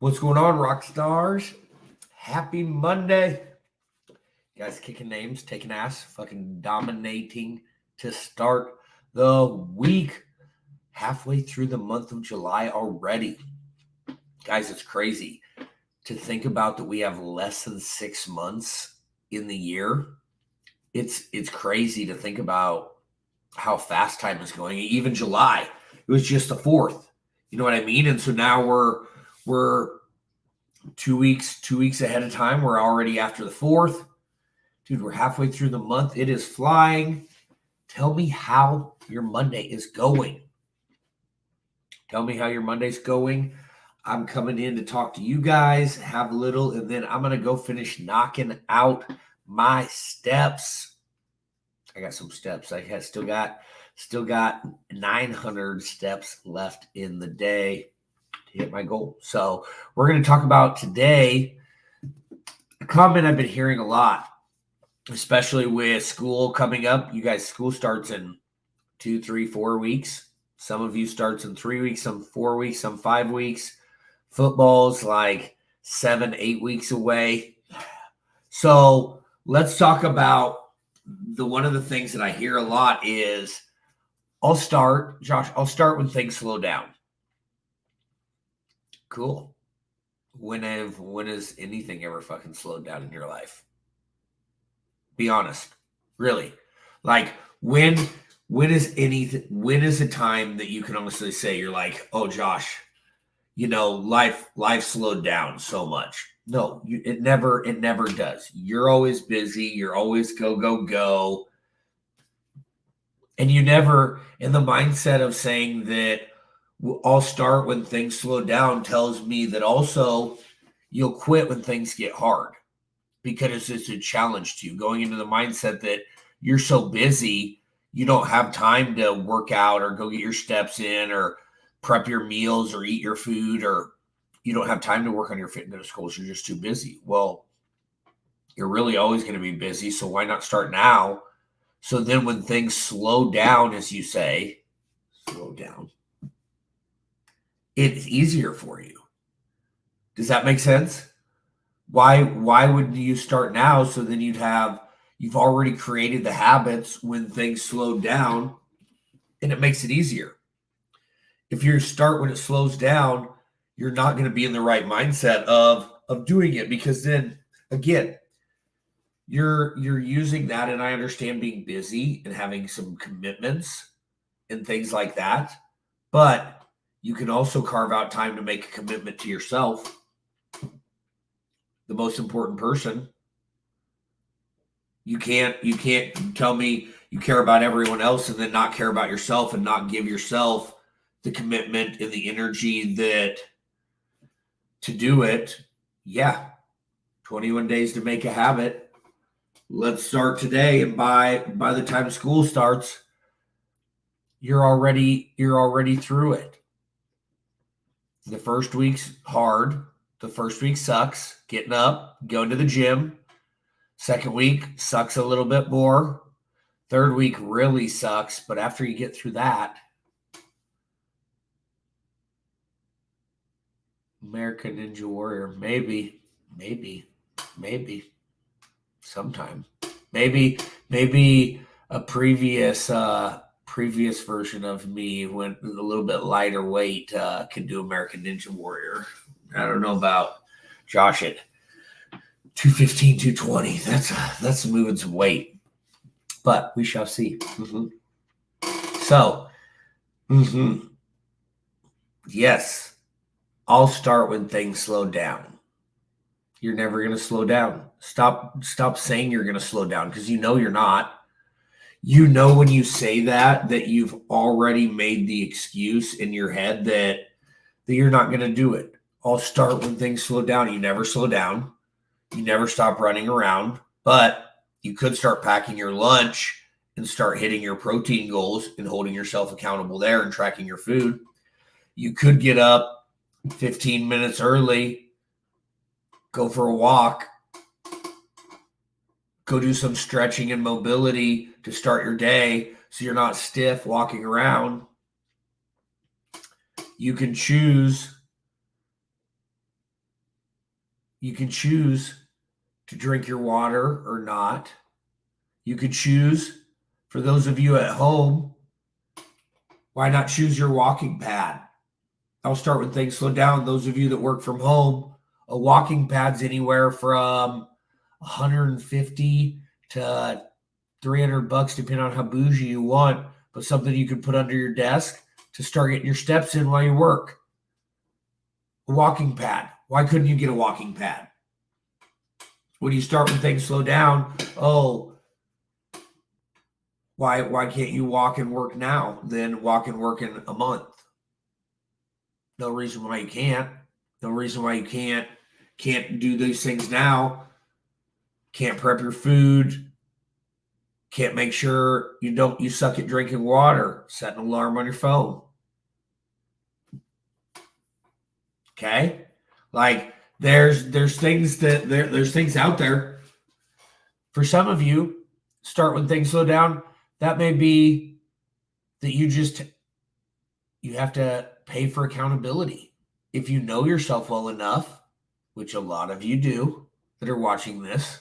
What's going on, rock stars? Happy Monday. Guys kicking names, taking ass, fucking dominating to start the week. Halfway through the month of July already. Guys, it's crazy to think about that we have less than 6 months in the year. It's crazy to think about how fast time is going. Even July, it was just the 4th. You know what I mean? And so now we're 2 weeks ahead of time. We're already after the 4th. Dude, we're halfway through the month. It is flying. Tell me how your Monday is going. Tell me how your Monday's going. I'm coming in to talk to you guys, have a little, and then I'm going to go finish knocking out my steps. I got some steps. I still got 900 steps left in the day to hit my goal. So we're going to talk about today a comment I've been hearing a lot, especially with school coming up. You guys, school starts in 2, 3, 4 weeks. Some of you starts in 3 weeks, some 4 weeks, some 5 weeks. Football's like 7, 8 weeks away. So let's talk about one of the things that I hear a lot is I'll start when things slow down. Cool. When has anything ever fucking slowed down in your life? Be honest. Really. Like when is a time that you can honestly say you're like, oh Josh, life slowed down so much? No, it never does. You're always busy. You're always go. And you never, in the mindset of saying that I'll start when things slow down, tells me that also you'll quit when things get hard because it's a challenge to you. Going into the mindset that you're so busy, you don't have time to work out or go get your steps in or prep your meals or eat your food, or you don't have time to work on your fitness goals. You're just too busy. Well, you're really always going to be busy. So why not start now? So then when things slow down, as you say, slow down, it's easier for you. Does that make sense? Why would you start now? So then you've already created the habits when things slow down, and it makes it easier. If you start when it slows down, you're not going to be in the right mindset of doing it, because then again, you're using that. And I understand being busy and having some commitments and things like that, but you can also carve out time to make a commitment to yourself, the most important person. You can't tell me you care about everyone else and then not care about yourself and not give yourself the commitment and the energy that to do it. Yeah. 21 days to make a habit. Let's start today, and by the time school starts, you're already through it. The first week's hard. The first week sucks. Getting up, going to the gym. Second week sucks a little bit more. Third week really sucks, but after you get through that, American Ninja Warrior, maybe, sometime. Maybe a previous version of me went a little bit lighter weight could do American Ninja Warrior. I don't know about Josh at 215, 220. That's moving some weight, but we shall see. So, yes, I'll start when things slow down. You're never going to slow down. Stop saying you're going to slow down, because you're not. When you say that you've already made the excuse in your head that you're not going to do it. I'll start when things slow down. You never slow down. You never stop running around, but you could start packing your lunch and start hitting your protein goals and holding yourself accountable there and tracking your food. You could get up 15 minutes early, go for a walk, go do some stretching and mobility to start your day so you're not stiff walking around. You can choose You can choose to drink your water or not. You could choose, for those of you at home, why not choose your walking pad? I'll start when things slow down. Those of you that work from home, a walking pad's anywhere from $150 to $300, depending on how bougie you want, but something you can put under your desk to start getting your steps in while you work. A walking pad. Why couldn't you get a walking pad? When you start when things slow down, why can't you walk and work now, then walk and work in a month? No reason why you can't. No reason why you can't do these things now. Can't prep your food. Can't make sure you suck at drinking water. Set an alarm on your phone. Okay? Like there's things there's things out there. For some of you, start when things slow down. That may be that you have to pay for accountability. If you know yourself well enough, which a lot of you do that are watching this,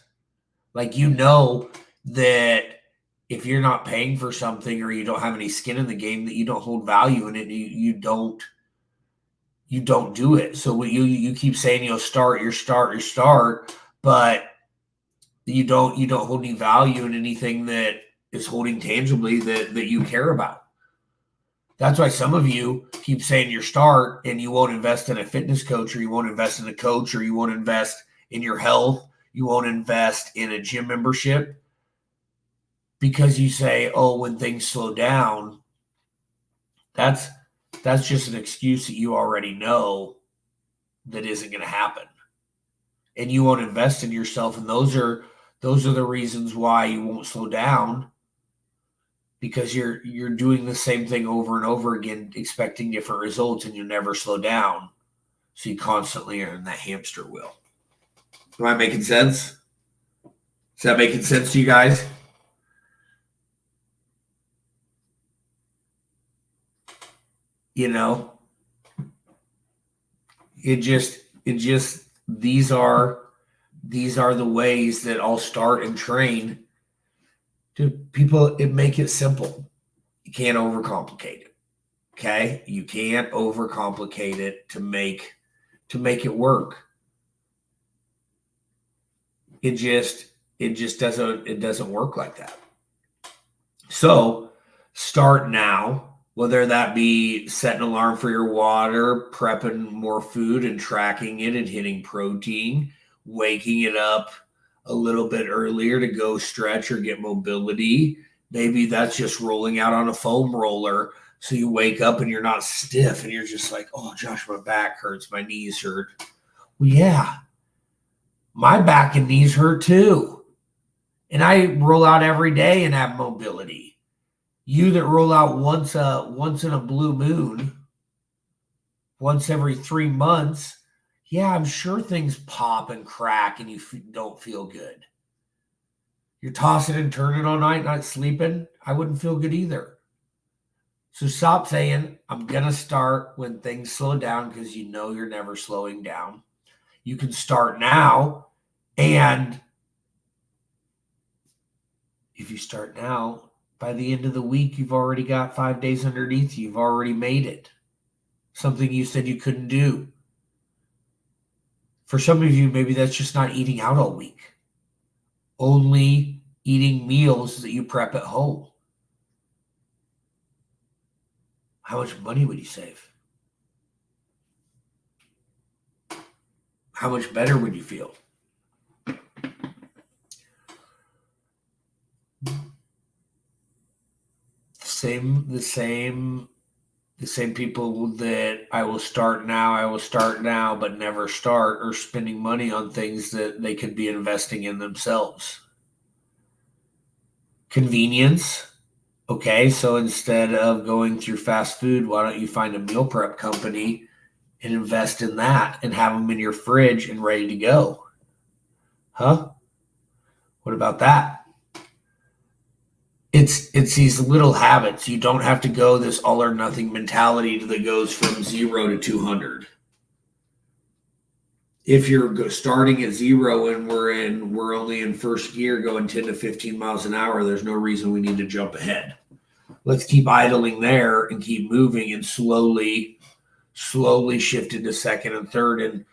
like you know that if you're not paying for something or you don't have any skin in the game, that you don't hold value in it, you don't do it. So you keep saying you'll start, but you don't hold any value in anything that is holding tangibly that you care about. That's why some of you keep saying your start and you won't invest in a fitness coach, or you won't invest in a coach, or you won't invest in your health. You won't invest in a gym membership because you say, when things slow down, that's just an excuse that you already know that isn't going to happen. And you won't invest in yourself. And those are the reasons why you won't slow down, because you're doing the same thing over and over again, expecting different results, and you never slow down. So you constantly are in that hamster wheel. Am I making sense? Is that making sense to you guys? It just these are the ways that I'll start and train to people. Make it simple. You can't overcomplicate it. Okay? You can't overcomplicate it to make it work. It just doesn't work like that. So start now. Whether that be setting an alarm for your water, prepping more food and tracking it and hitting protein, waking it up a little bit earlier to go stretch or get mobility. Maybe that's just rolling out on a foam roller. So you wake up and you're not stiff and you're just like, oh, Josh, my back hurts, my knees hurt. Well, yeah, my back and knees hurt too. And I roll out every day and have mobility. You that roll out once in a blue moon, once every 3 months, yeah, I'm sure things pop and crack and you don't feel good. You're tossing and turning all night, not sleeping. I wouldn't feel good either. So stop saying, I'm going to start when things slow down, because you know you're never slowing down. You can start now, and if you start now, by the end of the week, you've already got 5 days underneath you. You've already made it. Something you said you couldn't do. For some of you, maybe that's just not eating out all week. Only eating meals that you prep at home. How much money would you save? How much better would you feel? The same people that I will start now, but never start, are spending money on things that they could be investing in themselves. Convenience. Okay, so instead of going through fast food, why don't you find a meal prep company and invest in that and have them in your fridge and ready to go? Huh? What about that? It's these little habits. You don't have to go this all or nothing mentality that goes from 0 to 200. if you're starting at 0 and we're only in first gear going 10 to 15 miles an hour, there's no reason we need to jump ahead. Let's keep idling there and keep moving and slowly shift into second and third. And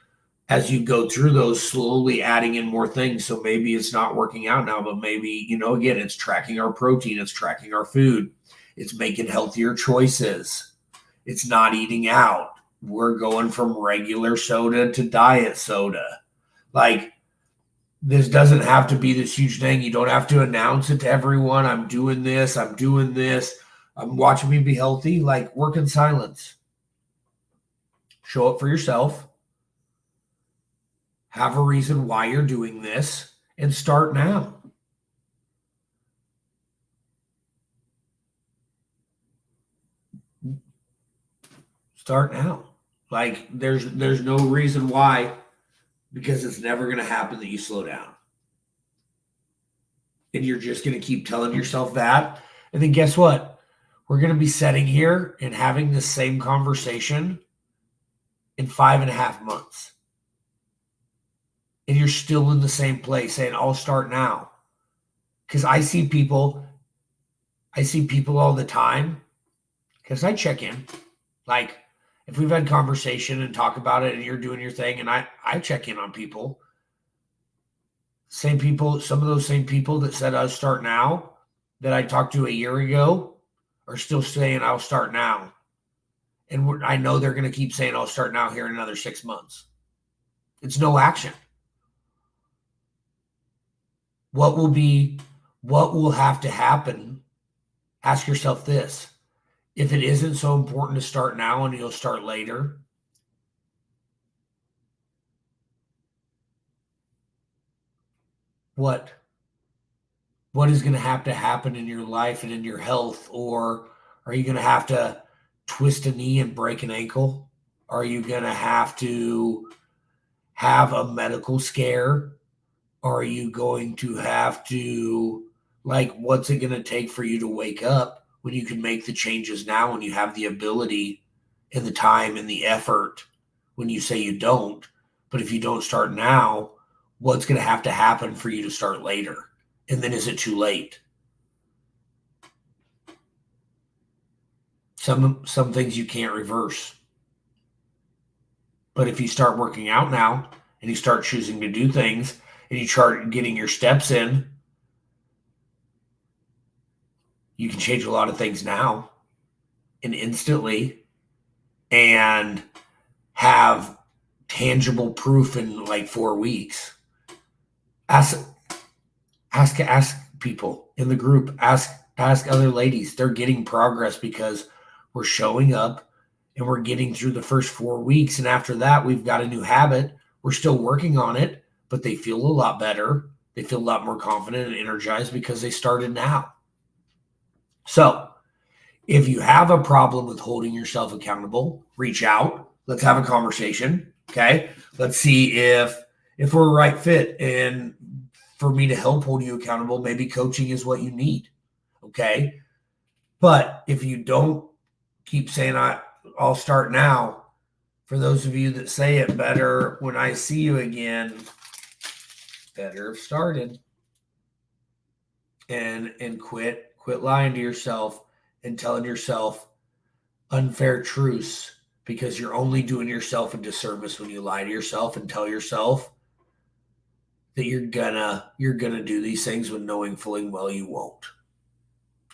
as you go through those, slowly adding in more things. So maybe it's not working out now, but maybe, again, it's tracking our protein, it's tracking our food, it's making healthier choices, it's not eating out. We're going from regular soda to diet soda. Like, this doesn't have to be this huge thing. You don't have to announce it to everyone. I'm doing this. I'm watching me be healthy. Like, work in silence. Show up for yourself. Have a reason why you're doing this and start now. Start now. Like, there's no reason why, because it's never going to happen that you slow down. And you're just going to keep telling yourself that. And then guess what? We're going to be sitting here and having the same conversation in 5.5 months. And you're still in the same place saying, I'll start now. Because I see people all the time, because I check in. Like, if we've had conversation and talk about it and you're doing your thing, and I check in on people. Same people, some of those same people that said I'll start now that I talked to a year ago are still saying I'll start now. And I know they're going to keep saying I'll start now here in another 6 months. It's no action. What will have to happen? Ask yourself this. If it isn't so important to start now and you'll start later, what is going to have to happen in your life and in your health? Or are you going to have to twist a knee and break an ankle? Are you going to have to have a medical scare? Are you going to have to, what's it going to take for you to wake up when you can make the changes now, when you have the ability and the time and the effort, when you say you don't? But if you don't start now, what's going to have to happen for you to start later? And then is it too late? Some things you can't reverse. But if you start working out now and you start choosing to do things and you start getting your steps in, you can change a lot of things now and instantly and have tangible proof in 4 weeks. Ask people in the group, ask other ladies. They're getting progress because we're showing up and we're getting through the first 4 weeks. And after that, we've got a new habit. We're still working on it, but they feel a lot better. They feel a lot more confident and energized because they started now. So if you have a problem with holding yourself accountable, reach out. Let's have a conversation. Okay. Let's see if we're a right fit. And for me to help hold you accountable, maybe coaching is what you need. Okay. But if you don't keep saying, I'll start now, for those of you that say it better, when I see you again, better have started. And quit lying to yourself and telling yourself unfair truths, because you're only doing yourself a disservice when you lie to yourself and tell yourself that you're gonna do these things when knowing fully well you won't.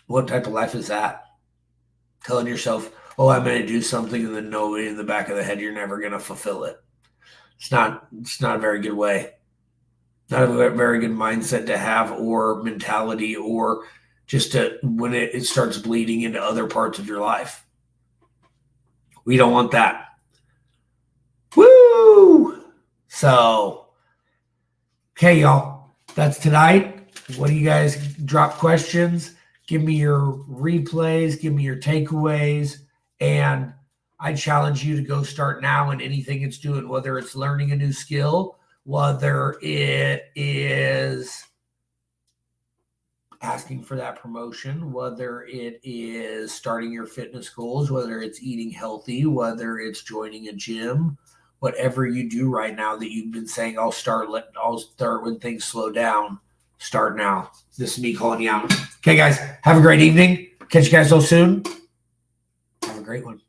What type of life is that? Telling yourself, oh, I'm going to do something, and then knowing in the back of the head you're never going to fulfill it. It's not a very good way. Not a very good mindset to have, or mentality, or just when it starts bleeding into other parts of your life. We don't want that. Woo! So, okay, y'all. That's tonight. What do you guys drop questions? Give me your replays. Give me your takeaways. And I challenge you to go start now in anything it's doing, whether it's learning a new skill, whether it is asking for that promotion, whether it is starting your fitness goals, whether it's eating healthy, whether it's joining a gym, whatever you do right now that you've been saying, I'll start when things slow down. Start now. This is me calling you out. Okay, guys, have a great evening. Catch you guys all soon. Have a great one.